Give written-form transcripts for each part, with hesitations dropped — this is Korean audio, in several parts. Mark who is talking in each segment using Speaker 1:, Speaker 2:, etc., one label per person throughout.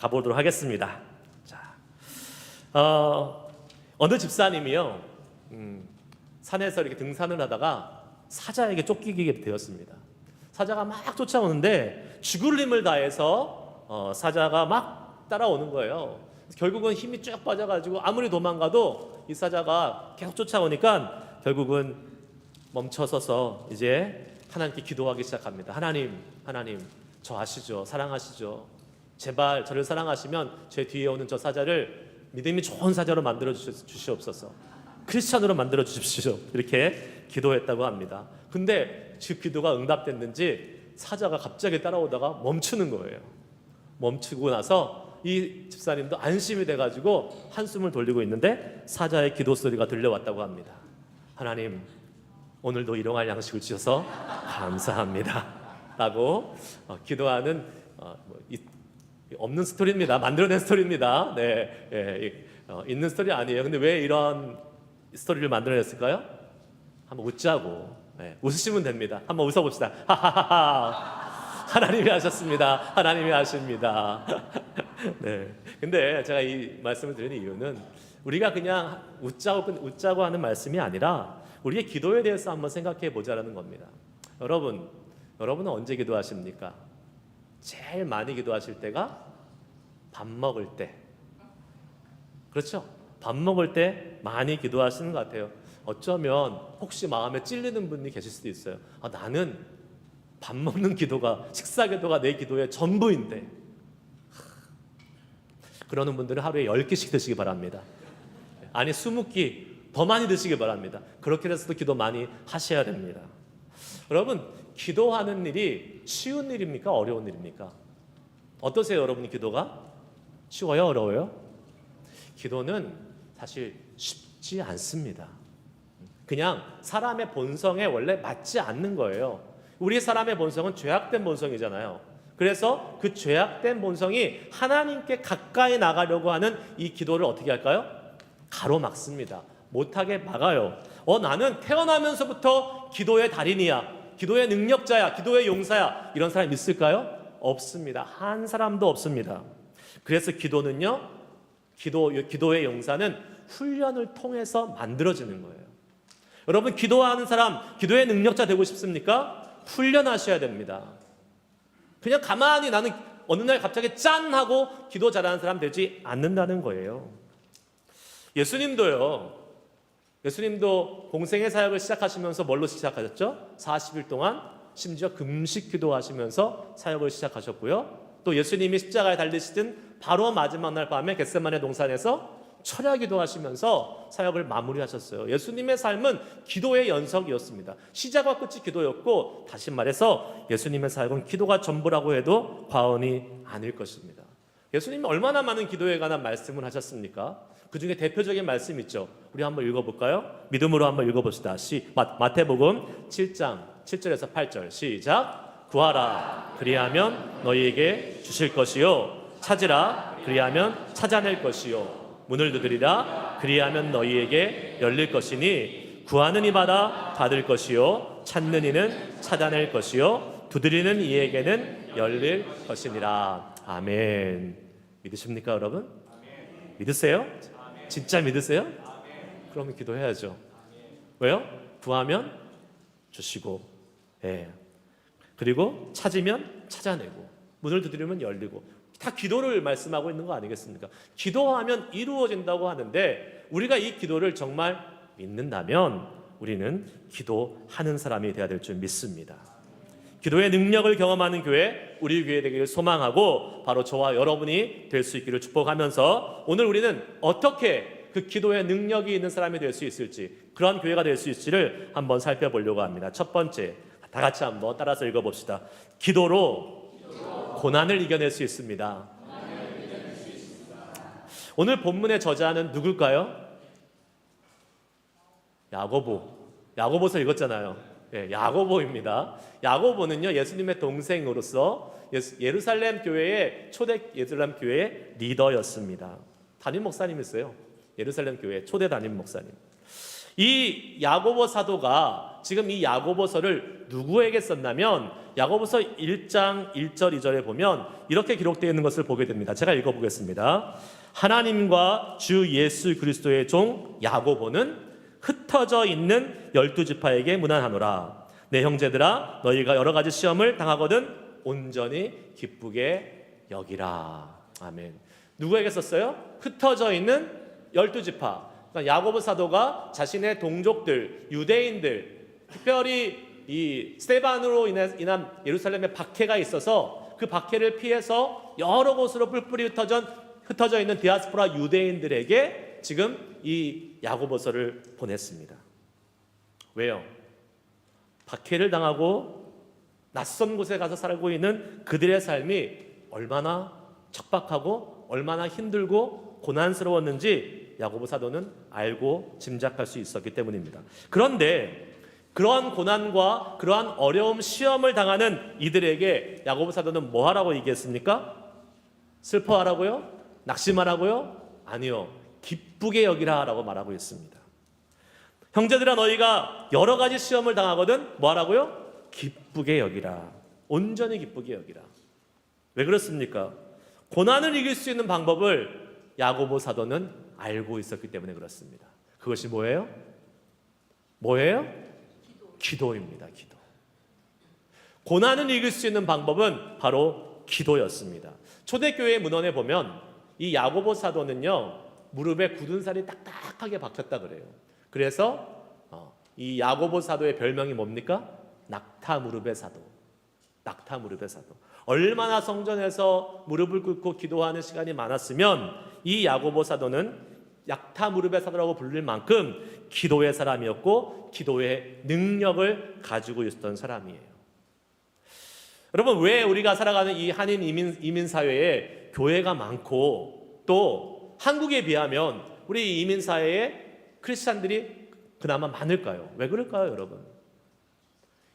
Speaker 1: 가보도록 하겠습니다. 자, 어느 집사님이요, 산에서 이렇게 등산을 하다가 사자에게 쫓기게 되었습니다. 사자가 막 쫓아오는데 죽을 힘을 다해서 사자가 막 따라오는 거예요. 결국은 힘이 쭉 빠져가지고 아무리 도망가도 이 사자가 계속 쫓아오니까 결국은 멈춰서서 이제 하나님께 기도하기 시작합니다. 하나님, 저 아시죠? 사랑하시죠? 제발 저를 사랑하시면 제 뒤에 오는 저 사자를 믿음이 좋은 사자로 만들어 주시옵소서. 크리스찬으로 만들어 주십시오. 이렇게 기도했다고 합니다. 근데 그 기도가 응답됐는지 사자가 갑자기 따라오다가 멈추는 거예요. 멈추고 나서 이 집사님도 안심이 돼가지고 한숨을 돌리고 있는데 사자의 기도 소리가 들려왔다고 합니다. 하나님, 오늘도 일용할 양식을 주셔서 감사합니다 라고 기도하는 없는 스토리입니다. 만들어낸 스토리입니다. 네, 있는 스토리 아니에요. 근데 왜 이런 스토리를 만들어냈을까요? 한번 웃자고. 네, 웃으시면 됩니다. 한번 웃어봅시다. 하하하하. 하나님이 하셨습니다. 하나님이 하십니다. 네. 근데 제가 이 말씀을 드리는 이유는 우리가 그냥 웃자고 하는 말씀이 아니라 우리의 기도에 대해서 한번 생각해 보자라는 겁니다. 여러분은 언제 기도하십니까? 제일 많이 기도하실 때가 밥 먹을 때. 그렇죠? 밥 먹을 때 많이 기도하시는 것 같아요. 어쩌면 혹시 마음에 찔리는 분이 계실 수도 있어요. 나는 밥 먹는 기도가, 식사 기도가 내 기도의 전부인데. 그러는 분들은 하루에 10끼씩 드시기 바랍니다. 아니 20끼 더 많이 드시기 바랍니다. 그렇게 해서도 기도 많이 하셔야 됩니다. 여러분, 기도하는 일이 쉬운 일입니까? 어려운 일입니까? 어떠세요, 여러분? 기도가 쉬워요? 어려워요? 기도는 사실 쉽지 않습니다. 그냥 사람의 본성에 원래 맞지 않는 거예요. 우리 사람의 본성은 죄악된 본성이잖아요. 그래서 그 죄악된 본성이 하나님께 가까이 나가려고 하는 이 기도를 어떻게 할까요? 가로막습니다. 못하게 막아요. 나는 태어나면서부터 기도의 달인이야, 기도의 능력자야, 기도의 용사야, 이런 사람이 있을까요? 없습니다. 한 사람도 없습니다. 그래서 기도는요, 기도의 용사는 훈련을 통해서 만들어지는 거예요. 여러분, 기도하는 사람, 기도의 능력자 되고 싶습니까? 훈련하셔야 됩니다. 그냥 가만히 나는 어느 날 갑자기 짠 하고 기도 잘하는 사람 되지 않는다는 거예요. 예수님도 공생의 사역을 시작하시면서 뭘로 시작하셨죠? 40일 동안 심지어 금식 기도하시면서 사역을 시작하셨고요. 또 예수님이 십자가에 달리시던 바로 마지막 날 밤에 겟세마네 동산에서 철야 기도하시면서 사역을 마무리하셨어요. 예수님의 삶은 기도의 연속이었습니다. 시작과 끝이 기도였고, 다시 말해서 예수님의 사역은 기도가 전부라고 해도 과언이 아닐 것입니다. 예수님이 얼마나 많은 기도에 관한 말씀을 하셨습니까? 그 중에 대표적인 말씀 있죠. 우리 한번 읽어볼까요? 믿음으로 한번 읽어봅시다. 마태복음 7장 7절에서 8절 시작. 구하라, 그리하면 너희에게 주실 것이요, 찾으라, 그리하면 찾아낼 것이요, 문을 두드리라, 그리하면 너희에게 열릴 것이니 구하는 이마다 받을 것이요, 찾는 이는 찾아낼 것이요, 두드리는 이에게는 열릴 것이니라. 아멘. 믿으십니까, 여러분? 믿으세요? 진짜 믿으세요? 그러면 기도해야죠. 왜요? 구하면 주시고, 그리고 찾으면 찾아내고, 문을 두드리면 열리고, 다 기도를 말씀하고 있는 거 아니겠습니까? 기도하면 이루어진다고 하는데, 우리가 이 기도를 정말 믿는다면 우리는 기도하는 사람이 되어야 될 줄 믿습니다. 기도의 능력을 경험하는 교회, 우리 교회 되기를 소망하고 바로 저와 여러분이 될 수 있기를 축복하면서, 오늘 우리는 어떻게 그 기도의 능력이 있는 사람이 될 수 있을지, 그런 교회가 될 수 있을지를 한번 살펴보려고 합니다. 첫 번째, 다 같이 한번 따라서 읽어봅시다. 기도로 고난을 이겨낼 수 있습니다. 오늘 본문의 저자는 누굴까요? 야고보서 읽었잖아요. 야고보입니다. 야고보는요, 예수님의 동생으로서 예루살렘 교회의 초대 예루살렘 교회의 리더였습니다. 담임 목사님이었어요. 예루살렘 교회 초대 담임 목사님. 이 야고보 사도가 지금 이 야고보서를 누구에게 썼냐면 야고보서 1장 1절 2절에 보면 이렇게 기록되어 있는 것을 보게 됩니다. 제가 읽어보겠습니다. 하나님과 주 예수 그리스도의 종 야고보는 흩어져 있는 12지파에게 문안하노라. 내 형제들아, 너희가 여러 가지 시험을 당하거든 온전히 기쁘게 여기라. 아멘. 누구에게 썼어요? 흩어져 있는 12지파. 그러니까 야고보 사도가 자신의 동족들, 유대인들, 특별히 이 스데반으로 인한 예루살렘에 박해가 있어서 그 박해를 피해서 여러 곳으로 뿔뿔이 흩어져 있는 디아스포라 유대인들에게 지금 이 야고보서를 보냈습니다. 왜요? 박해를 당하고 낯선 곳에 가서 살고 있는 그들의 삶이 얼마나 척박하고 얼마나 힘들고 고난스러웠는지 야고보 사도는 알고 짐작할 수 있었기 때문입니다. 그런데 그러한 고난과 그러한 어려움 시험을 당하는 이들에게 야고보 사도는 뭐 하라고 얘기했습니까? 슬퍼하라고요? 낙심하라고요? 아니요. 기쁘게 여기라 라고 말하고 있습니다. 형제들아, 너희가 여러 가지 시험을 당하거든 뭐 하라고요? 기쁘게 여기라. 온전히 기쁘게 여기라. 왜 그렇습니까? 고난을 이길 수 있는 방법을 야고보 사도는 알고 있었기 때문에 그렇습니다. 그것이 뭐예요? 뭐예요? 기도입니다. 기도. 고난을 이길 수 있는 방법은 바로 기도였습니다. 초대교회 문헌에 보면 이 야고보 사도는요, 무릎에 굳은 살이 딱딱하게 박혔다 그래요. 그래서 이 야고보 사도의 별명이 뭡니까? 낙타 무릎의 사도. 낙타 무릎의 사도. 얼마나 성전에서 무릎을 꿇고 기도하는 시간이 많았으면 이 야고보 사도는 낙타 무릎의 사도라고 불릴 만큼 기도의 사람이었고 기도의 능력을 가지고 있었던 사람이에요. 여러분, 왜 우리가 살아가는 이 한인 이민 사회에 교회가 많고 또 한국에 비하면 우리 이민 사회에 크리스찬들이 그나마 많을까요? 왜 그럴까요, 여러분?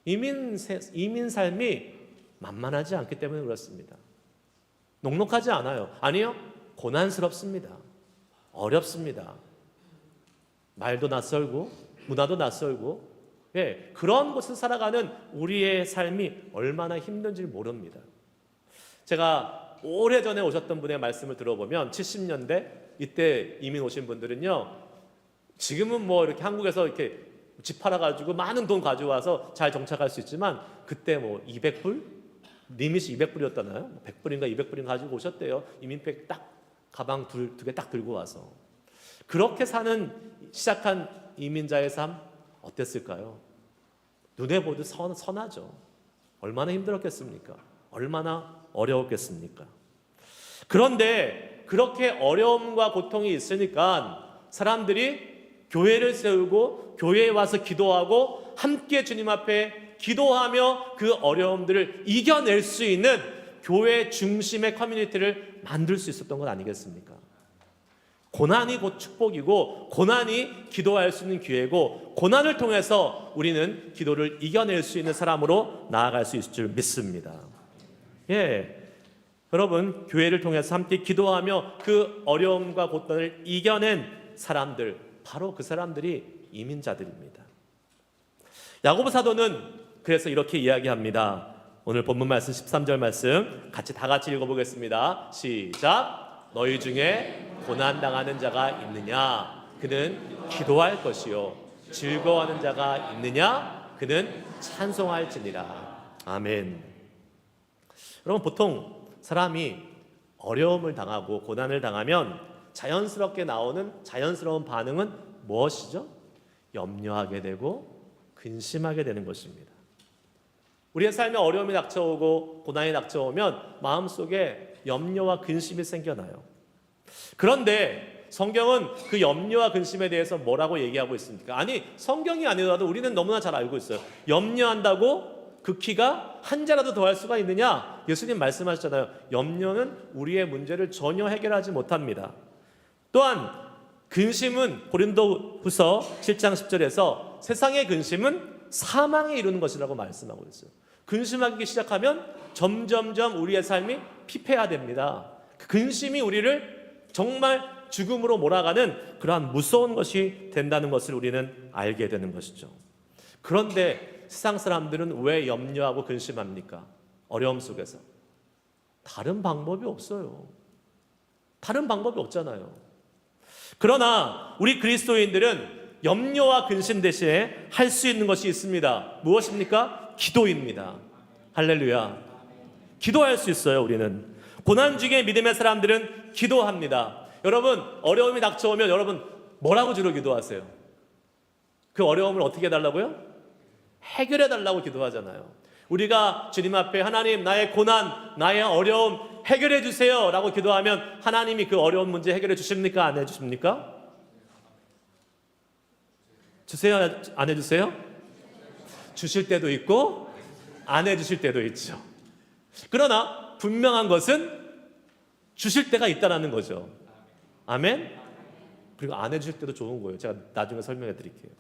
Speaker 1: 이민 삶이 만만하지 않기 때문에 그렇습니다. 녹록하지 않아요. 아니요, 고난스럽습니다. 어렵습니다. 말도 낯설고 문화도 낯설고, 예, 그런 곳에서 살아가는 우리의 삶이 얼마나 힘든지 모릅니다. 제가 오래전에 오셨던 분의 말씀을 들어보면 70년대 이때 이민 오신 분들은요, 지금은 뭐 이렇게 한국에서 이렇게 집 팔아가지고 많은 돈 가져와서 잘 정착할 수 있지만 그때 뭐 200불? 리밋이 200불이었잖아요. 100불인가 200불인가 가지고 오셨대요. 이민백 딱 가방 두 개 딱 들고 와서. 그렇게 시작한 이민자의 삶 어땠을까요? 눈에 보도 선하죠. 얼마나 힘들었겠습니까? 얼마나 어려웠겠습니까? 그런데 그렇게 어려움과 고통이 있으니까 사람들이 교회를 세우고 교회에 와서 기도하고 함께 주님 앞에 기도하며 그 어려움들을 이겨낼 수 있는 교회 중심의 커뮤니티를 만들 수 있었던 것 아니겠습니까? 고난이 곧 축복이고 고난이 기도할 수 있는 기회고 고난을 통해서 우리는 기도를 이겨낼 수 있는 사람으로 나아갈 수 있을 줄 믿습니다. 예, 여러분, 교회를 통해서 함께 기도하며 그 어려움과 고난을 이겨낸 사람들, 바로 그 사람들이 이민자들입니다. 야고보 사도는 그래서 이렇게 이야기합니다. 오늘 본문 말씀 13절 말씀 다 같이 읽어보겠습니다. 시작. 너희 중에 고난당하는 자가 있느냐? 그는 기도할 것이요. 즐거워하는 자가 있느냐? 그는 찬송할지니라. 아멘. 여러분, 보통 사람이 어려움을 당하고 고난을 당하면 자연스럽게 나오는 자연스러운 반응은 무엇이죠? 염려하게 되고 근심하게 되는 것입니다. 우리의 삶에 어려움이 닥쳐오고 고난이 닥쳐오면 마음속에 염려와 근심이 생겨나요. 그런데 성경은 그 염려와 근심에 대해서 뭐라고 얘기하고 있습니까? 아니, 성경이 아니더라도 우리는 너무나 잘 알고 있어요. 염려한다고 그 키가 한 자라도 더할 수가 있느냐? 예수님 말씀하셨잖아요. 염려는 우리의 문제를 전혀 해결하지 못합니다. 또한 근심은 고린도후서 7장 10절에서 세상의 근심은 사망에 이르는 것이라고 말씀하고 있어요. 근심하기 시작하면 점점점 우리의 삶이 피폐화됩니다. 그 근심이 우리를 정말 죽음으로 몰아가는 그러한 무서운 것이 된다는 것을 우리는 알게 되는 것이죠. 그런데 세상 사람들은 왜 염려하고 근심합니까? 어려움 속에서. 다른 방법이 없어요. 다른 방법이 없잖아요. 그러나 우리 그리스도인들은 염려와 근심 대신에 할 수 있는 것이 있습니다. 무엇입니까? 기도입니다. 할렐루야. 기도할 수 있어요. 우리는 고난 중에 믿음의 사람들은 기도합니다. 여러분, 어려움이 닥쳐오면 여러분 뭐라고 주로 기도하세요? 그 어려움을 어떻게 해달라고요? 해결해 달라고 기도하잖아요. 우리가 주님 앞에 하나님 나의 고난, 나의 어려움 해결해 주세요 라고 기도하면 하나님이 그 어려운 문제 해결해 주십니까? 안 해주십니까? 주세요? 안 해주세요? 주실 때도 있고 안 해주실 때도 있죠. 그러나 분명한 것은 주실 때가 있다는 거죠. 아멘? 그리고 안 해주실 때도 좋은 거예요. 제가 나중에 설명해 드릴게요.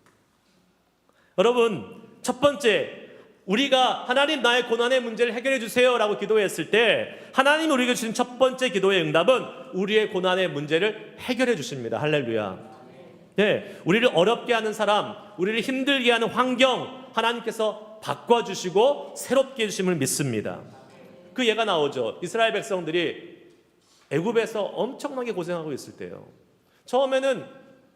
Speaker 1: 여러분, 첫 번째, 우리가 하나님 나의 고난의 문제를 해결해 주세요 라고 기도했을 때 하나님이 우리에게 주신 첫 번째 기도의 응답은 우리의 고난의 문제를 해결해 주십니다. 할렐루야. 네, 우리를 어렵게 하는 사람, 우리를 힘들게 하는 환경 하나님께서 바꿔주시고 새롭게 해주심을 믿습니다. 그 예가 나오죠. 이스라엘 백성들이 애굽에서 엄청나게 고생하고 있을 때요. 처음에는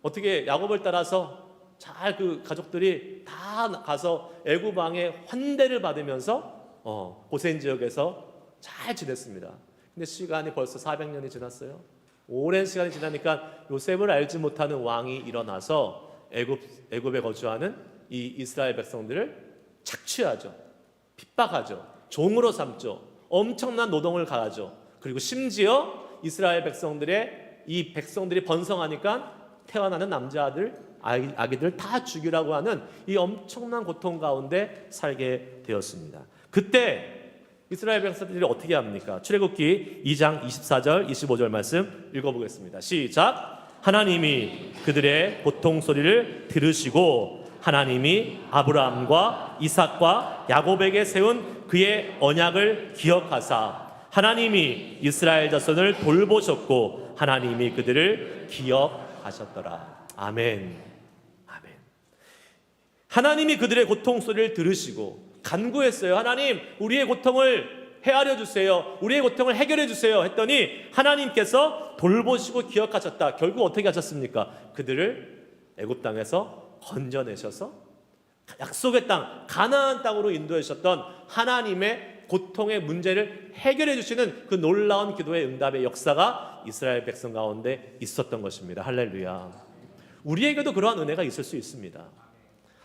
Speaker 1: 어떻게 야곱을 따라서 잘 그 가족들이 다 가서 애굽 왕의 환대를 받으면서 고센 지역에서 잘 지냈습니다. 근데 시간이 벌써 400년이 지났어요. 오랜 시간이 지나니까 요셉을 알지 못하는 왕이 일어나서 애굽에 거주하는 이 이스라엘 백성들을 착취하죠. 핍박하죠. 종으로 삼죠. 엄청난 노동을 가하죠. 그리고 심지어 이스라엘 이 백성들이 번성하니까 태어나는 남자아들, 아기들 다 죽이라고 하는 이 엄청난 고통 가운데 살게 되었습니다. 그때 이스라엘 백성들이 어떻게 합니까? 출애굽기 2장 24절 25절 말씀 읽어보겠습니다. 시작. 하나님이 그들의 고통 소리를 들으시고 하나님이 아브라함과 이삭과 야곱에게 세운 그의 언약을 기억하사 하나님이 이스라엘 자손을 돌보셨고 하나님이 그들을 기억하셨더라. 아멘. 아멘. 하나님이 그들의 고통 소리를 들으시고 간구했어요. 하나님, 우리의 고통을 헤아려 주세요. 우리의 고통을 해결해 주세요. 했더니 하나님께서 돌보시고 기억하셨다. 결국 어떻게 하셨습니까? 그들을 애굽 땅에서 건져내셔서 약속의 땅, 가나안 땅으로 인도해 주셨던 하나님의 고통의 문제를 해결해 주시는 그 놀라운 기도의 응답의 역사가 이스라엘 백성 가운데 있었던 것입니다. 할렐루야. 우리에게도 그러한 은혜가 있을 수 있습니다.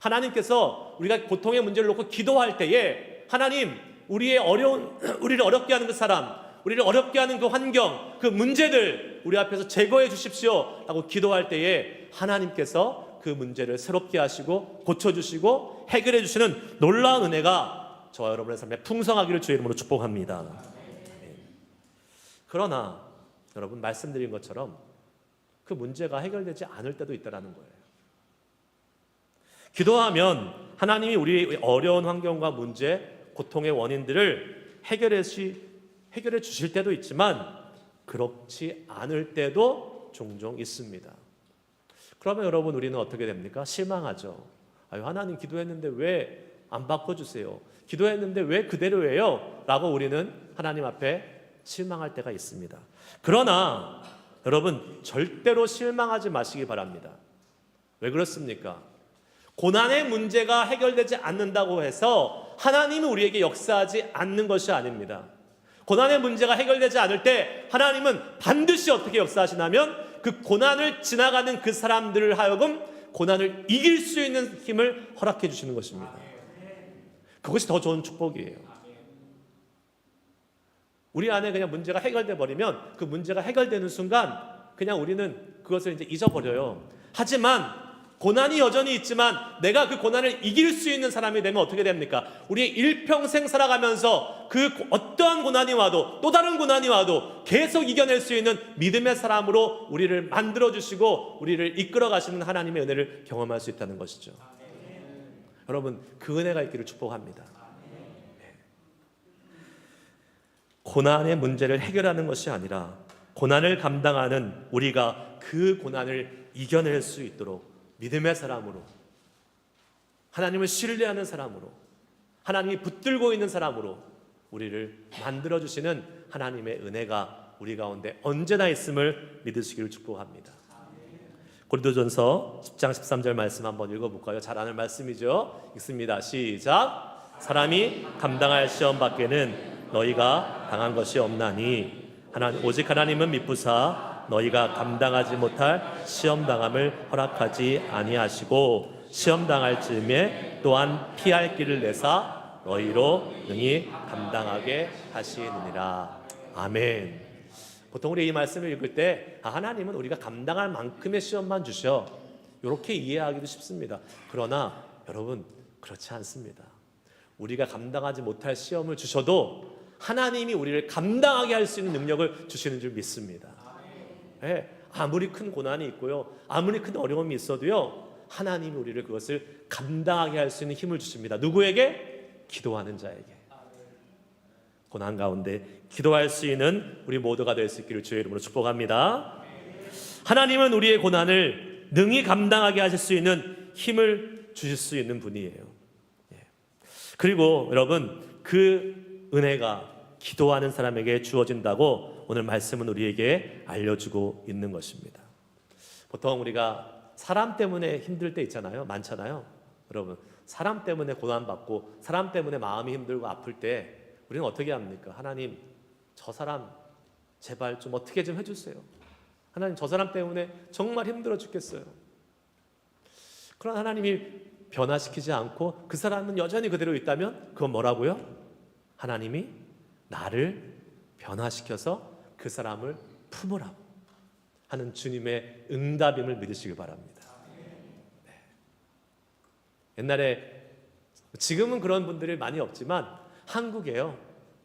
Speaker 1: 하나님께서 우리가 고통의 문제를 놓고 기도할 때에 하나님, 우리를 어렵게 하는 그 사람, 우리를 어렵게 하는 그 환경, 그 문제들 우리 앞에서 제거해 주십시오 라고 기도할 때에 하나님께서 그 문제를 새롭게 하시고 고쳐주시고 해결해 주시는 놀라운 은혜가 저와 여러분의 삶에 풍성하기를 주의 이름으로 축복합니다. 그러나 여러분, 말씀드린 것처럼 그 문제가 해결되지 않을 때도 있다는 거예요. 기도하면 하나님이 우리의 어려운 환경과 문제, 고통의 원인들을 해결해 주실 때도 있지만 그렇지 않을 때도 종종 있습니다. 그러면 여러분, 우리는 어떻게 됩니까? 실망하죠. 아유, 하나님 기도했는데 왜 안 바꿔주세요? 기도했는데 왜 그대로예요? 라고 우리는 하나님 앞에 실망할 때가 있습니다. 그러나 여러분, 절대로 실망하지 마시기 바랍니다. 왜 그렇습니까? 고난의 문제가 해결되지 않는다고 해서 하나님은 우리에게 역사하지 않는 것이 아닙니다. 고난의 문제가 해결되지 않을 때 하나님은 반드시 어떻게 역사하시냐면 그 고난을 지나가는 그 사람들을 하여금 고난을 이길 수 있는 힘을 허락해 주시는 것입니다. 그것이 더 좋은 축복이에요. 우리 안에 그냥 문제가 해결돼 버리면 그 문제가 해결되는 순간 그냥 우리는 그것을 이제 잊어버려요. 하지만 고난이 여전히 있지만 내가 그 고난을 이길 수 있는 사람이 되면 어떻게 됩니까? 우리의 일평생 살아가면서 그 어떠한 고난이 와도 또 다른 고난이 와도 계속 이겨낼 수 있는 믿음의 사람으로 우리를 만들어주시고 우리를 이끌어 가시는 하나님의 은혜를 경험할 수 있다는 것이죠. 여러분, 그 은혜가 있기를 축복합니다. 고난의 문제를 해결하는 것이 아니라 고난을 감당하는 우리가 그 고난을 이겨낼 수 있도록 믿음의 사람으로, 하나님을 신뢰하는 사람으로, 하나님이 붙들고 있는 사람으로 우리를 만들어주시는 하나님의 은혜가 우리 가운데 언제나 있음을 믿으시기를 축복합니다. 고린도전서 10장 13절 말씀 한번 읽어볼까요? 잘 아는 말씀이죠. 읽습니다. 시작. 사람이 감당할 시험 밖에는 너희가 당한 것이 없나니 오직 하나님은 미쁘사 너희가 감당하지 못할 시험 당함을 허락하지 아니하시고 시험 당할 즈음에 또한 피할 길을 내사 너희로 능히 감당하게 하시느니라. 아멘. 보통 우리 이 말씀을 읽을 때 하나님은 우리가 감당할 만큼의 시험만 주셔, 이렇게 이해하기도 쉽습니다. 그러나 여러분, 그렇지 않습니다. 우리가 감당하지 못할 시험을 주셔도 하나님이 우리를 감당하게 할 수 있는 능력을 주시는 줄 믿습니다. 네, 아무리 큰 고난이 있고요, 아무리 큰 어려움이 있어도요, 하나님이 우리를 그것을 감당하게 할 수 있는 힘을 주십니다. 누구에게? 기도하는 자에게. 고난 가운데 기도할 수 있는 우리 모두가 될 수 있기를 주의 이름으로 축복합니다. 하나님은 우리의 고난을 능히 감당하게 하실 수 있는 힘을 주실 수 있는 분이에요. 그리고 여러분, 그 은혜가 기도하는 사람에게 주어진다고 오늘 말씀은 우리에게 알려주고 있는 것입니다. 보통 우리가 사람 때문에 힘들 때 있잖아요. 많잖아요. 여러분, 사람 때문에 고난받고 사람 때문에 마음이 힘들고 아플 때 우리는 어떻게 합니까? 하나님, 저 사람 제발 좀 어떻게 좀 해주세요. 하나님, 저 사람 때문에 정말 힘들어 죽겠어요. 그런 하나님이 변화시키지 않고 그 사람은 여전히 그대로 있다면 그건 뭐라고요? 하나님이 나를 변화시켜서 그 사람을 품으라고 하는 주님의 응답임을 믿으시기 바랍니다. 네. 옛날에, 지금은 그런 분들이 많이 없지만 한국에요,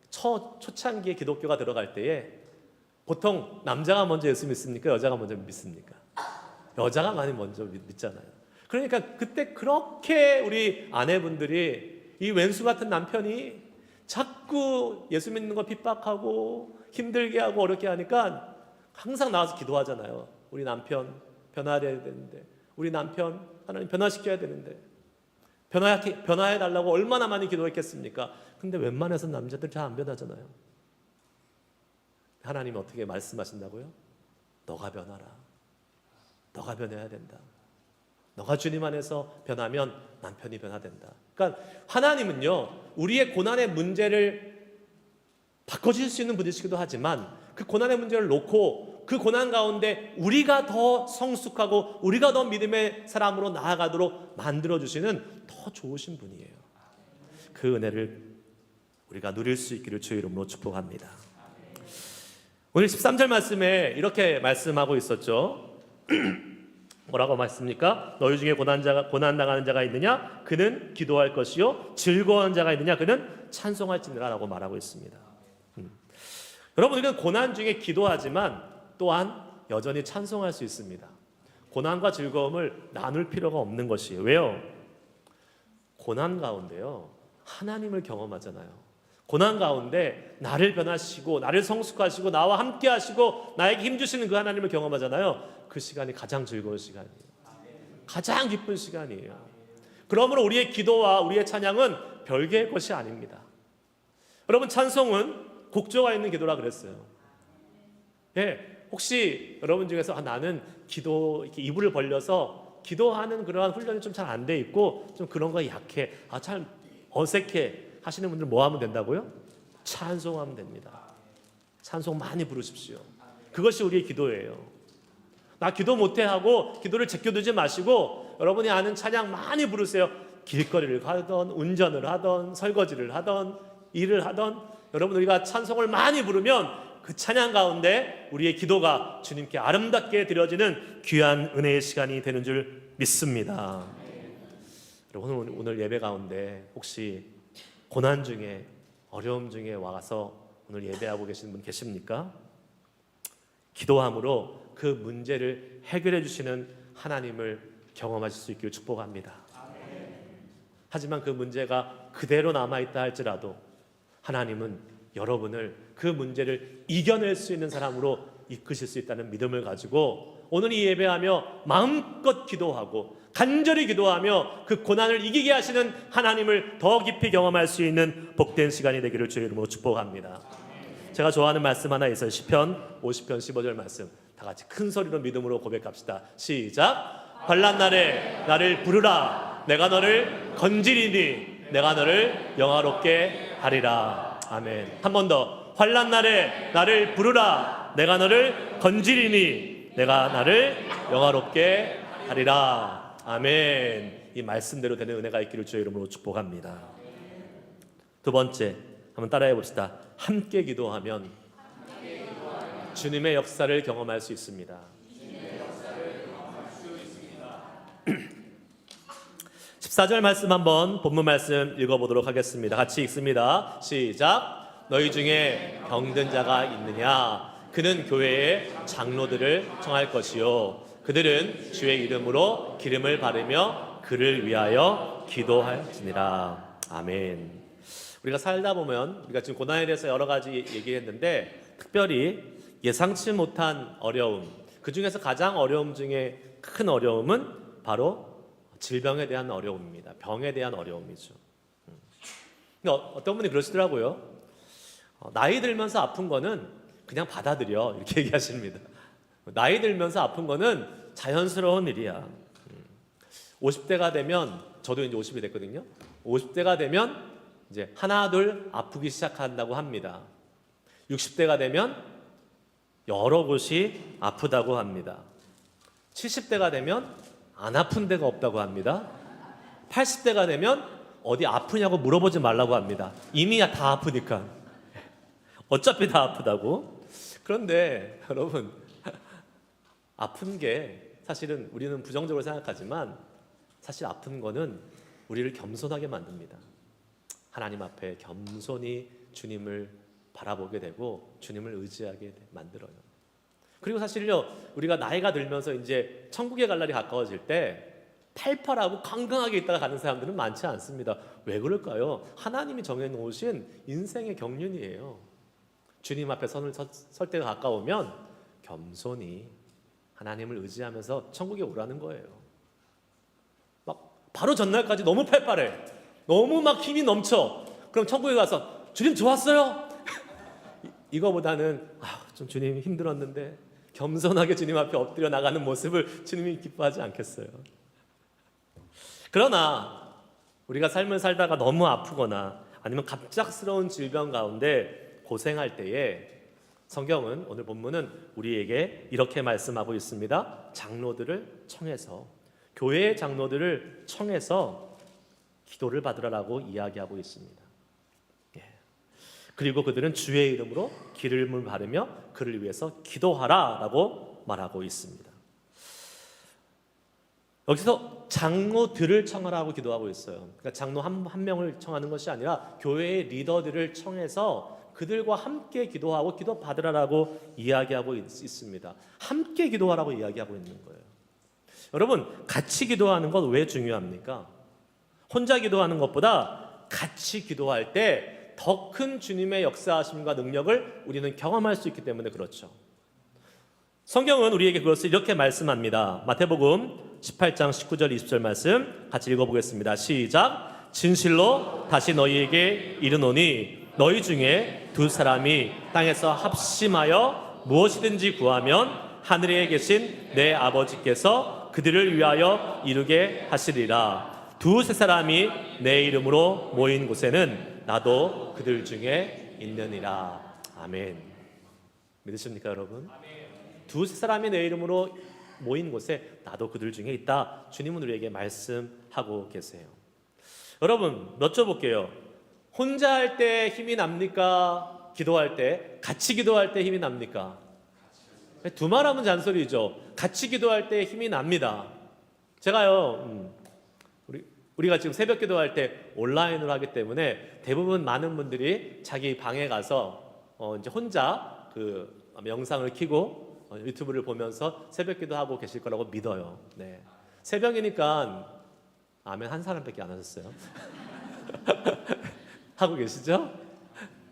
Speaker 1: 초창기에 기독교가 들어갈 때에 보통 남자가 먼저 예수 믿습니까? 여자가 먼저 믿습니까? 여자가 많이 먼저 믿잖아요. 그러니까 그때 그렇게 우리 아내분들이 이 왼수 같은 남편이 자꾸 예수 믿는 거 핍박하고 힘들게 하고 어렵게 하니까 항상 나와서 기도하잖아요. 우리 남편 변화해야 되는데, 우리 남편 하나님 변화시켜야 되는데, 변화해달라고 얼마나 많이 기도했겠습니까? 근데 웬만해서 남자들 잘 안 변하잖아요. 하나님이 어떻게 말씀하신다고요? 너가 변하라. 너가 변해야 된다. 너가 주님 안에서 변하면 남편이 변화된다. 그러니까 하나님은요, 우리의 고난의 문제를 바꿔줄 수 있는 분이시기도 하지만 그 고난의 문제를 놓고 그 고난 가운데 우리가 더 성숙하고 우리가 더 믿음의 사람으로 나아가도록 만들어주시는 더 좋으신 분이에요. 그 은혜를 우리가 누릴 수 있기를 주의 이름으로 축복합니다. 오늘 13절 말씀에 이렇게 말씀하고 있었죠. 뭐라고 말씀입니까? 너희 중에 고난당하는 자가 있느냐? 그는 기도할 것이요 즐거워하는 자가 있느냐? 그는 찬송할지니라 라고 말하고 있습니다. 여러분, 우리는 고난 중에 기도하지만 또한 여전히 찬송할 수 있습니다. 고난과 즐거움을 나눌 필요가 없는 것이에요. 왜요? 고난 가운데요, 하나님을 경험하잖아요. 고난 가운데 나를 변화시키고 나를 성숙하시고 나와 함께 하시고 나에게 힘주시는 그 하나님을 경험하잖아요. 그 시간이 가장 즐거운 시간이에요. 가장 기쁜 시간이에요. 그러므로 우리의 기도와 우리의 찬양은 별개의 것이 아닙니다. 여러분, 찬송은 곡조가 있는 기도라 그랬어요. 예, 혹시 여러분 중에서 나는 기도 이렇게 이불을 벌려서 기도하는 그러한 훈련이 좀 잘 안 돼 있고 좀 그런 거 약해, 참 어색해 하시는 분들은 뭐 하면 된다고요? 찬송하면 됩니다. 찬송 많이 부르십시오. 그것이 우리의 기도예요. 나 기도 못해 하고 기도를 제껴두지 마시고 여러분이 아는 찬양 많이 부르세요. 길거리를 가던 운전을 하던 설거지를 하던 일을 하던 여러분, 우리가 찬송을 많이 부르면 그 찬양 가운데 우리의 기도가 주님께 아름답게 드려지는 귀한 은혜의 시간이 되는 줄 믿습니다. 여러분, 오늘 예배 가운데 혹시 고난 중에 어려움 중에 와서 오늘 예배하고 계시는 분 계십니까? 기도함으로 그 문제를 해결해 주시는 하나님을 경험하실 수 있기를 축복합니다. 하지만 그 문제가 그대로 남아있다 할지라도 하나님은 여러분을 그 문제를 이겨낼 수 있는 사람으로 이끄실 수 있다는 믿음을 가지고 오늘 이 예배하며 마음껏 기도하고 간절히 기도하며 그 고난을 이기게 하시는 하나님을 더 깊이 경험할 수 있는 복된 시간이 되기를 주의 이름으로 축복합니다. 제가 좋아하는 말씀 하나 있어요. 시편 50편 15절 말씀 다 같이 큰 소리로 믿음으로 고백합시다. 시작. 환난 날에 나를 부르라. 내가 너를 건지리니 내가 너를 영화롭게 하리라. 아멘. 한 번 더. 환난 날에 나를 부르라. 내가 너를 건지리니 내가 나를 영화롭게 하리라. 아멘. 이 말씀대로 되는 은혜가 있기를 주의 이름으로 축복합니다. 두 번째, 한번 따라해 봅시다. 함께 기도하면 주님의 역사를 경험할 수 있습니다. 14절 말씀 한번 본문 말씀 읽어보도록 하겠습니다. 같이 읽습니다. 시작. 너희 중에 병든 자가 있느냐? 그는 교회의 장로들을 청할 것이요 그들은 주의 이름으로 기름을 바르며 그를 위하여 기도할지니라. 아멘. 우리가 살다 보면 우리가 지금 고난에 대해서 여러 가지 얘기했는데 특별히 예상치 못한 어려움, 그 중에서 가장 어려움 중에 큰 어려움은 바로 질병에 대한 어려움입니다. 병에 대한 어려움이죠. 근데 어떤 분이 그러시더라고요. 나이 들면서 아픈 거는 그냥 받아들여 이렇게 얘기하십니다. 나이 들면서 아픈 거는 자연스러운 일이야. 50대가 되면 저도 이제 50이 됐거든요. 50대가 되면 이제 하나 둘 아프기 시작한다고 합니다. 60대가 되면 여러 곳이 아프다고 합니다. 70대가 되면 안 아픈 데가 없다고 합니다. 80대가 되면 어디 아프냐고 물어보지 말라고 합니다. 이미 다 아프니까. 어차피 다 아프다고. 그런데 여러분, 아픈 게 사실은 우리는 부정적으로 생각하지만 사실 아픈 거는 우리를 겸손하게 만듭니다. 하나님 앞에 겸손히 주님을 바라보게 되고 주님을 의지하게 만들어요. 그리고 사실요, 우리가 나이가 들면서 이제 천국에 갈 날이 가까워질 때 팔팔하고 건강하게 있다가 가는 사람들은 많지 않습니다. 왜 그럴까요? 하나님이 정해놓으신 인생의 경륜이에요. 주님 앞에 설 때가 가까우면 겸손히 하나님을 의지하면서 천국에 오라는 거예요. 막 바로 전날까지 너무 팔팔해, 너무 막 힘이 넘쳐. 그럼 천국에 가서 주님 좋았어요? 이거보다는 좀 주님 힘들었는데 겸손하게 주님 앞에 엎드려 나가는 모습을 주님이 기뻐하지 않겠어요? 그러나 우리가 삶을 살다가 너무 아프거나 아니면 갑작스러운 질병 가운데 고생할 때에 성경은, 오늘 본문은 우리에게 이렇게 말씀하고 있습니다. 장로들을 청해서, 교회의 장로들을 청해서 기도를 받으라고 이야기하고 있습니다. 그리고 그들은 주의 이름으로 기름을 바르며 그를 위해서 기도하라라고 말하고 있습니다. 여기서 장로들을 청하라고 기도하고 있어요. 그러니까 장로 한 명을 청하는 것이 아니라 교회의 리더들을 청해서 그들과 함께 기도하고 기도 받으라라고 이야기하고 있습니다. 함께 기도하라고 이야기하고 있는 거예요. 여러분, 같이 기도하는 것 왜 중요합니까? 혼자 기도하는 것보다 같이 기도할 때 더 큰 주님의 역사하심과 능력을 우리는 경험할 수 있기 때문에 그렇죠. 성경은 우리에게 그것을 이렇게 말씀합니다. 마태복음 18장 19절 20절 말씀 같이 읽어보겠습니다. 시작. 진실로 다시 너희에게 이르노니 너희 중에 두 사람이 땅에서 합심하여 무엇이든지 구하면 하늘에 계신 내 아버지께서 그들을 위하여 이루게 하시리라. 두세 사람이 내 이름으로 모인 곳에는 나도 그들 중에 있느니라. 아멘. 믿으십니까 여러분? 두세 사람이 내 이름으로 모인 곳에 나도 그들 중에 있다. 주님은 우리에게 말씀하고 계세요. 여러분, 여쭤볼게요. 혼자 할 때 힘이 납니까? 기도할 때? 같이 기도할 때 힘이 납니까? 두말하면 잔소리죠. 같이 기도할 때 힘이 납니다. 제가요, 우리가 지금 새벽 기도할 때 온라인으로 하기 때문에 대부분 많은 분들이 자기 방에 가서 이제 혼자 그 영상을 켜고 유튜브를 보면서 새벽 기도하고 계실 거라고 믿어요. 네. 새벽이니까 아멘 한 사람밖에 안 하셨어요. 하고 계시죠?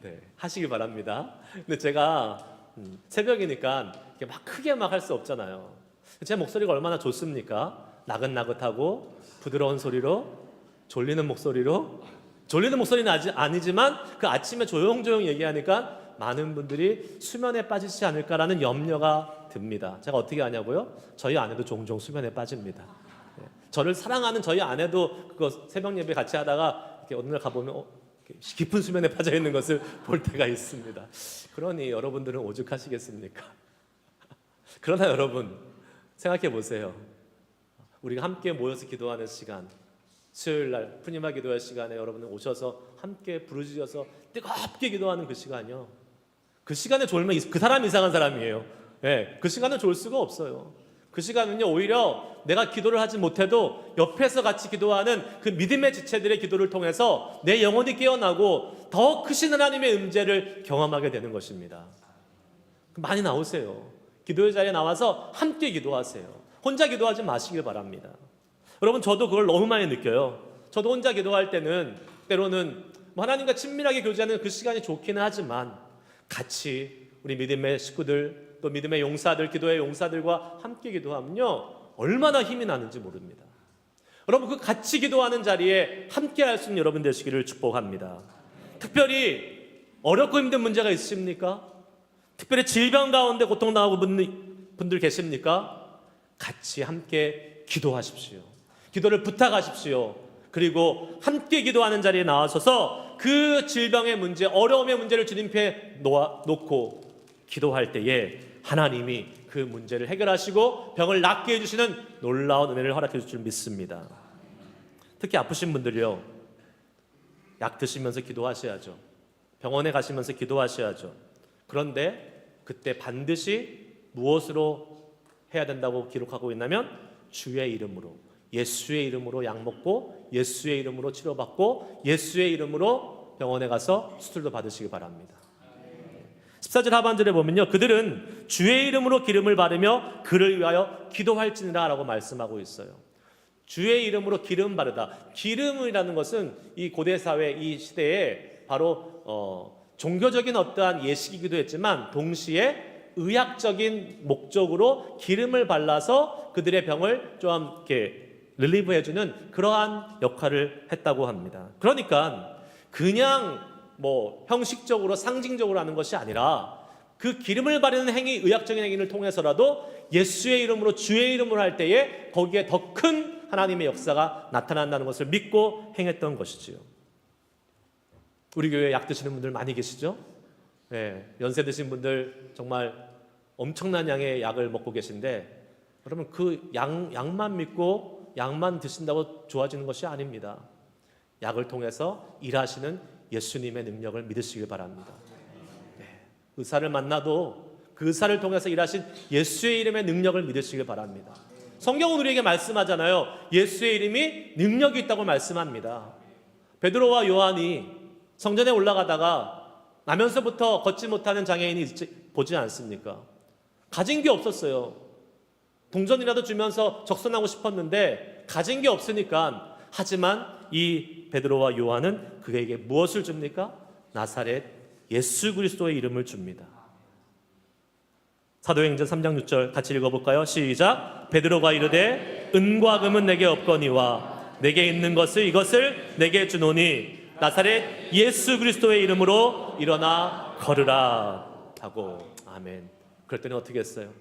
Speaker 1: 네, 하시길 바랍니다. 근데 제가 새벽이니까 이렇게 막 크게 막 할 수 없잖아요. 제 목소리가 얼마나 좋습니까? 나긋나긋하고 부드러운 소리로, 졸리는 목소리는 아니지만 그 아침에 조용조용 얘기하니까 많은 분들이 수면에 빠지지 않을까라는 염려가 듭니다. 제가 어떻게 하냐고요? 저희 아내도 종종 수면에 빠집니다. 저를 사랑하는 저희 아내도 그거 새벽 예배 같이 하다가 이렇게 어느 날 가보면 깊은 수면에 빠져 있는 것을 볼 때가 있습니다. 그러니 여러분들은 오죽하시겠습니까? 그러나 여러분 생각해 보세요. 우리가 함께 모여서 기도하는 시간, 수요일 날 푸니마 기도할 시간에 여러분들 오셔서 함께 부르짖어서 뜨겁게 기도하는 그 시간이요. 그 시간에 졸면 그 사람 이상한 사람이에요. 그 시간은 졸 수가 없어요. 그 시간은요, 오히려 내가 기도를 하지 못해도 옆에서 같이 기도하는 그 믿음의 지체들의 기도를 통해서 내 영혼이 깨어나고 더 크신 하나님의 임재를 경험하게 되는 것입니다. 많이 나오세요. 기도의 자리에 나와서 함께 기도하세요. 혼자 기도하지 마시길 바랍니다. 여러분, 저도 그걸 너무 많이 느껴요. 저도 혼자 기도할 때는 때로는 하나님과 친밀하게 교제하는 그 시간이 좋기는 하지만 같이 우리 믿음의 식구들, 또 믿음의 용사들, 기도의 용사들과 함께 기도하면요, 얼마나 힘이 나는지 모릅니다. 여러분, 그 같이 기도하는 자리에 함께 할 수 있는 여러분 되시기를 축복합니다. 특별히 어렵고 힘든 문제가 있으십니까? 특별히 질병 가운데 고통당하고 분들 계십니까? 같이 함께 기도하십시오. 기도를 부탁하십시오. 그리고 함께 기도하는 자리에 나와서서 그 질병의 문제, 어려움의 문제를 주님께 놓고 기도할 때에 하나님이 그 문제를 해결하시고 병을 낫게 해주시는 놀라운 은혜를 허락해 주실 줄 믿습니다. 특히 아프신 분들이요, 약 드시면서 기도하셔야죠. 병원에 가시면서 기도하셔야죠. 그런데 그때 반드시 무엇으로 해야 된다고 기록하고 있냐면 주의 이름으로, 예수의 이름으로 약 먹고 예수의 이름으로 치료받고 예수의 이름으로 병원에 가서 수술도 받으시기 바랍니다. 14절 하반절에 보면요, 그들은 주의 이름으로 기름을 바르며 그를 위하여 기도할지니라 라고 말씀하고 있어요. 주의 이름으로 기름 바르다. 기름이라는 것은 이 고대 사회, 이 시대에 바로 종교적인 어떠한 예식이기도 했지만 동시에 의학적인 목적으로 기름을 발라서 그들의 병을 좀 이렇게 릴리브해주는 그러한 역할을 했다고 합니다. 그러니까 그냥 형식적으로 상징적으로 하는 것이 아니라 그 기름을 바르는 행위, 의학적인 행위를 통해서라도 예수의 이름으로, 주의 이름으로 할 때에 거기에 더 큰 하나님의 역사가 나타난다는 것을 믿고 행했던 것이지요. 우리 교회에 약 드시는 분들 많이 계시죠? 연세 드신 분들 정말 엄청난 양의 약을 먹고 계신데, 여러분 그 약만 믿고 약만 드신다고 좋아지는 것이 아닙니다. 약을 통해서 일하시는 예수님의 능력을 믿으시길 바랍니다. 의사를 만나도 그 의사를 통해서 일하신 예수의 이름의 능력을 믿으시길 바랍니다. 성경은 우리에게 말씀하잖아요. 예수의 이름이 능력이 있다고 말씀합니다. 베드로와 요한이 성전에 올라가다가 나면서부터 걷지 못하는 장애인이 보지 않습니까? 가진 게 없었어요. 동전이라도 주면서 적선하고 싶었는데 가진 게 없으니까. 하지만 이 베드로와 요한은 그에게 무엇을 줍니까? 나사렛 예수 그리스도의 이름을 줍니다. 사도행전 3장 6절 같이 읽어볼까요? 시작. 베드로가 이르되 은과 금은 내게 없거니와 내게 있는 것을 이것을 내게 주노니 나사렛 예수 그리스도의 이름으로 일어나 걸으라 하고. 아멘. 그럴 때는 어떻게 했어요?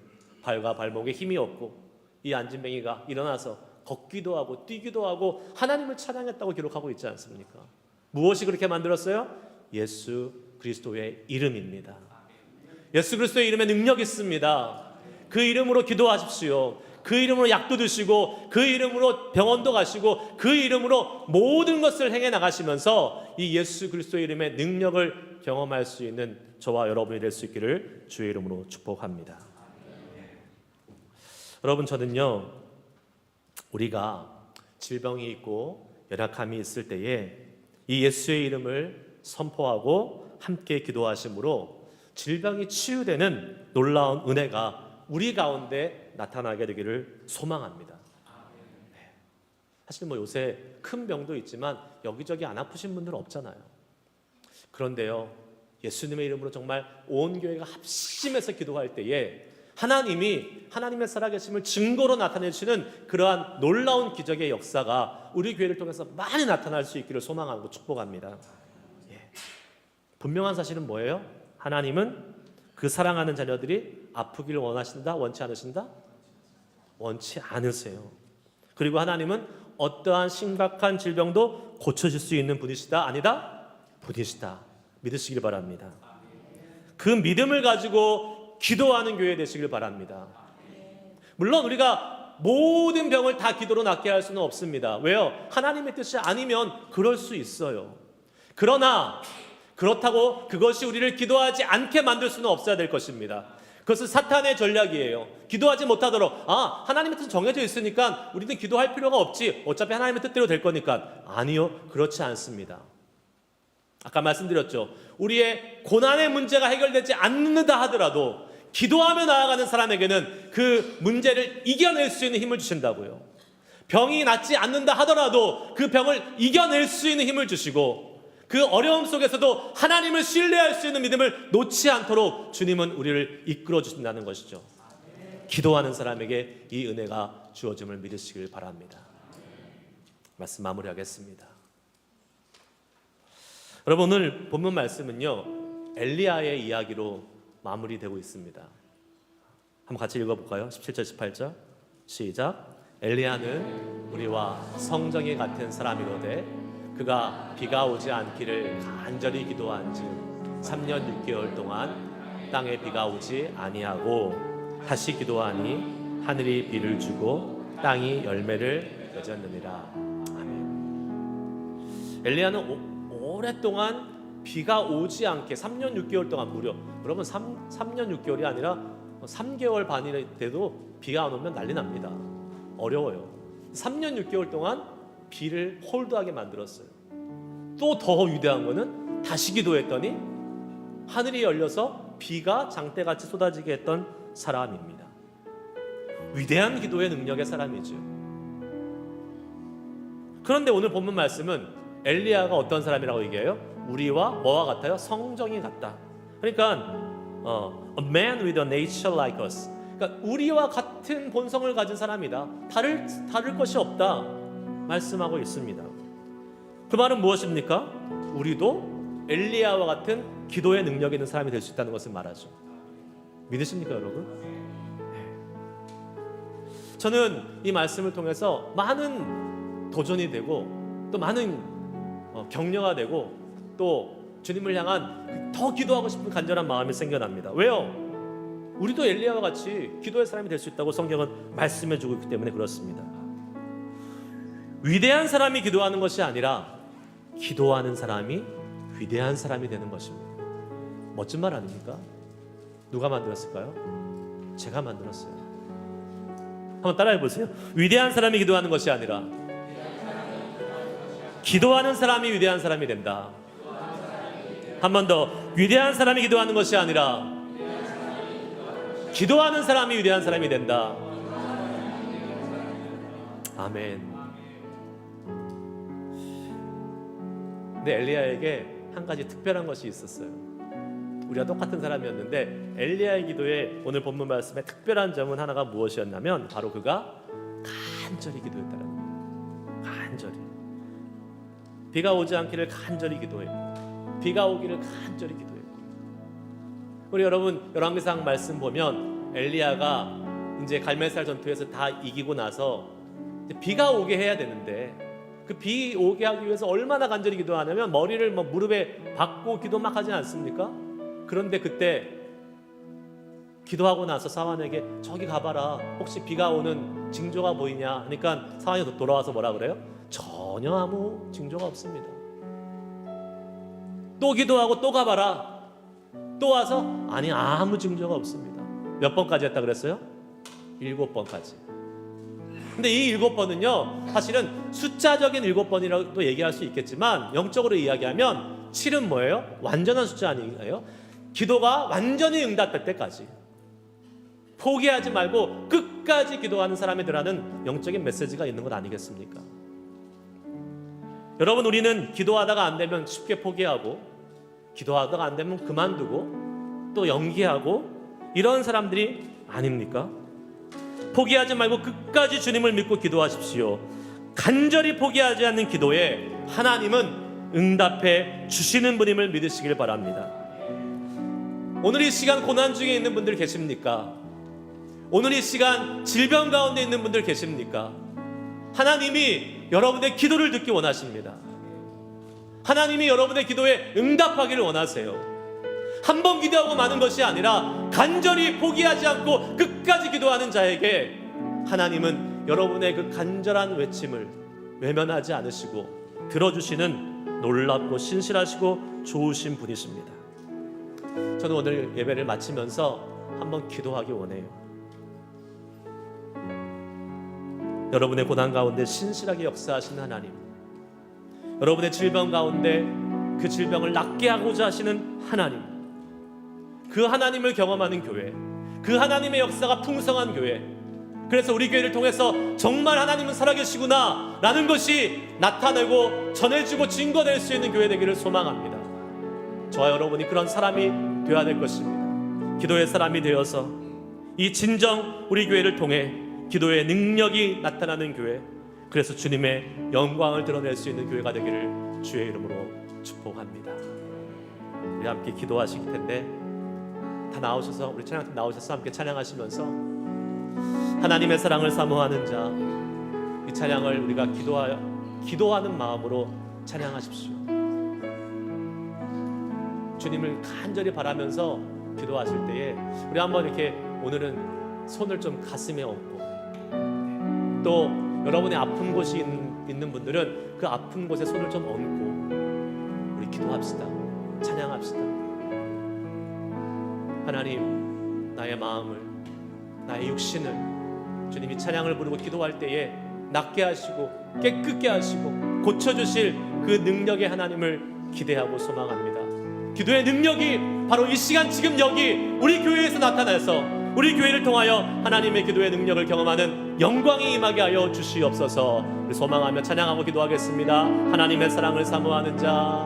Speaker 1: 발과 발목에 힘이 없고 이 안진뱅이가 일어나서 걷기도 하고 뛰기도 하고 하나님을 찬양했다고 기록하고 있지 않습니까? 무엇이 그렇게 만들었어요? 예수 그리스도의 이름입니다. 예수 그리스도의 이름에 능력이 있습니다. 그 이름으로 기도하십시오. 그 이름으로 약도 드시고 그 이름으로 병원도 가시고 그 이름으로 모든 것을 행해 나가시면서 이 예수 그리스도의 이름의 능력을 경험할 수 있는 저와 여러분이 될 수 있기를 주의 이름으로 축복합니다. 여러분, 저는요, 우리가 질병이 있고 연약함이 있을 때에 이 예수의 이름을 선포하고 함께 기도하심으로 질병이 치유되는 놀라운 은혜가 우리 가운데 나타나게 되기를 소망합니다. 사실 요새 큰 병도 있지만 여기저기 안 아프신 분들은 없잖아요. 그런데요, 예수님의 이름으로 정말 온 교회가 합심해서 기도할 때에 하나님이 하나님의 살아계심을 증거로 나타내 주시는 그러한 놀라운 기적의 역사가 우리 교회를 통해서 많이 나타날 수 있기를 소망하고 축복합니다. 분명한 사실은 뭐예요? 하나님은 그 사랑하는 자녀들이 아프기를 원하신다? 원치 않으신다? 원치 않으세요. 그리고 하나님은 어떠한 심각한 질병도 고쳐줄 수 있는 분이시다? 아니다? 분이시다. 믿으시길 바랍니다. 그 믿음을 가지고 기도하는 교회 되시길 바랍니다. 물론 우리가 모든 병을 다 기도로 낫게 할 수는 없습니다. 왜요? 하나님의 뜻이 아니면 그럴 수 있어요. 그러나 그렇다고 그것이 우리를 기도하지 않게 만들 수는 없어야 될 것입니다. 그것은 사탄의 전략이에요. 기도하지 못하도록 하나님의 뜻은 정해져 있으니까 우리는 기도할 필요가 없지, 어차피 하나님의 뜻대로 될 거니까. 아니요, 그렇지 않습니다. 아까 말씀드렸죠. 우리의 고난의 문제가 해결되지 않는다 하더라도 기도하며 나아가는 사람에게는 그 문제를 이겨낼 수 있는 힘을 주신다고요. 병이 낫지 않는다 하더라도 그 병을 이겨낼 수 있는 힘을 주시고, 그 어려움 속에서도 하나님을 신뢰할 수 있는 믿음을 놓지 않도록 주님은 우리를 이끌어 주신다는 것이죠. 기도하는 사람에게 이 은혜가 주어짐을 믿으시길 바랍니다. 말씀 마무리하겠습니다. 여러분, 오늘 본문 말씀은요, 엘리야의 이야기로 마무리되고 있습니다. 한번 같이 읽어볼까요? 17절 18절 시작. 엘리야는 우리와 성정이 같은 사람이로되 그가 비가 오지 않기를 간절히 기도한즉 3년 6개월 동안 땅에 비가 오지 아니하고 다시 기도하니 하늘이 비를 주고 땅이 열매를 맺었느니라. 아멘. 엘리야는 오랫동안 비가 오지 않게 3년 6개월 동안 무려, 여러분 3년 6개월이 아니라 3개월 반이 돼도 비가 안 오면 난리 납니다. 어려워요. 3년 6개월 동안 비를 홀드하게 만들었어요. 또 더 위대한 거는 다시 기도했더니 하늘이 열려서 비가 장대같이 쏟아지게 했던 사람입니다. 위대한 기도의 능력의 사람이죠. 그런데 오늘 본문 말씀은 엘리야가 어떤 사람이라고 얘기해요? 우리와 뭐와 같아요? 성정이 같다. 그러니까 a man with a nature like us. 그러니까 우리와 같은 본성을 가진 사람이다. 다를 것이 없다 말씀하고 있습니다. 그 말은 무엇입니까? 우리도 엘리야와 같은 기도의 능력이 있는 사람이 될 수 있다는 것을 말하죠. 믿으십니까, 여러분? 저는 이 말씀을 통해서 많은 도전이 되고 또 많은 격려가 되고 또 주님을 향한 더 기도하고 싶은 간절한 마음이 생겨납니다. 왜요? 우리도 엘리야와 같이 기도의 사람이 될 수 있다고 성경은 말씀해주고 있기 때문에 그렇습니다. 위대한 사람이 기도하는 것이 아니라 기도하는 사람이 위대한 사람이 되는 것입니다. 멋진 말 아닙니까? 누가 만들었을까요? 제가 만들었어요. 한번 따라해 보세요. 위대한 사람이 기도하는 것이 아니라 기도하는 사람이 위대한 사람이 된다. 한 번 더. 위대한 사람이 기도하는 것이 아니라 기도하는 사람이 위대한 사람이 된다. 아멘. 근데 엘리야에게 한 가지 특별한 것이 있었어요. 우리가 똑같은 사람이었는데 엘리야의 기도에 오늘 본문 말씀의 특별한 점은 하나가 무엇이었냐면 바로 그가 간절히 기도했다는 거예요. 간절히. 비가 오지 않기를 간절히 기도했고 비가 오기를 간절히 기도했고. 우리 여러분 열왕기상 말씀 보면 엘리야가 이제 갈멜살 전투에서 다 이기고 나서 비가 오게 해야 되는데 그 비 오게 하기 위해서 얼마나 간절히 기도하냐면 머리를 무릎에 박고 기도 막 하지 않습니까? 그런데 그때 기도하고 나서 사환에게 저기 가봐라, 혹시 비가 오는 징조가 보이냐 하니까 사환이 돌아와서 뭐라 그래요? 전혀 아무 징조가 없습니다. 또 기도하고 또 가봐라, 또 와서 아니 아무 징조가 없습니다. 몇 번까지 했다 그랬어요? 7번까지. 근데 이 7번은요 사실은 숫자적인 7번이라고 얘기할 수 있겠지만 영적으로 이야기하면 7은 뭐예요? 완전한 숫자 아니에요? 기도가 완전히 응답될 때까지 포기하지 말고 끝까지 기도하는 사람이라는 영적인 메시지가 있는 것 기도하다가 안 되면 그만두고 또 연기하고 이런 사람들이 아닙니까? 포기하지 말고 끝까지 주님을 믿고 기도하십시오. 간절히 포기하지 않는 기도에 하나님은 응답해 주시는 분임을 믿으시길 바랍니다. 오늘 이 시간 고난 중에 있는 분들 계십니까? 오늘 이 시간 질병 가운데 있는 분들 계십니까? 하나님이 여러분의 기도를 듣기 원하십니다. 하나님이 여러분의 기도에 응답하기를 원하세요. 한 번 기도하고 마는 것이 아니라 간절히 포기하지 않고 끝까지 기도하는 자에게 하나님은 여러분의 그 간절한 외침을 외면하지 않으시고 들어주시는 놀랍고 신실하시고 좋으신 분이십니다. 저는 오늘 예배를 마치면서 한번 기도하기 원해요. 여러분의 고난 가운데 신실하게 역사하시는 하나님, 여러분의 질병 가운데 그 질병을 낫게 하고자 하시는 하나님, 그 하나님을 경험하는 교회, 그 하나님의 역사가 풍성한 교회, 그래서 우리 교회를 통해서 정말 하나님은 살아계시구나 라는 것이 나타내고 전해지고 증거될 수 있는 교회 되기를 소망합니다. 저와 여러분이 그런 사람이 되어야 될 것입니다. 기도의 사람이 되어서 이 진정 우리 교회를 통해 기도의 능력이 나타나는 교회, 그래서 주님의 영광을 드러낼 수 있는 교회가 되기를 주의 이름으로 축복합니다. 우리 함께 기도하실 텐데 다 나오셔서, 우리 찬양팀 나오셔서 함께 찬양하시면서 하나님의 사랑을 사모하는 자, 이 찬양을 우리가 기도하는 마음으로 찬양하십시오. 주님을 간절히 바라면서 기도하실 때에 우리 한번 이렇게 오늘은 손을 좀 가슴에 얹고, 또 여러분의 아픈 곳이 있는 분들은 그 아픈 곳에 손을 좀 얹고 우리 기도합시다. 찬양합시다. 하나님, 나의 마음을, 나의 육신을 주님이 찬양을 부르고 기도할 때에 낫게 하시고 깨끗게 하시고 고쳐주실 그 능력의 하나님을 기대하고 소망합니다. 기도의 능력이 바로 이 시간 지금 여기 우리 교회에서 나타나서 우리 교회를 통하여 하나님의 기도의 능력을 경험하는 영광이 임하게 하여 주시옵소서. 우리 소망하며 찬양하고 기도하겠습니다. 하나님의 사랑을 사모하는 자,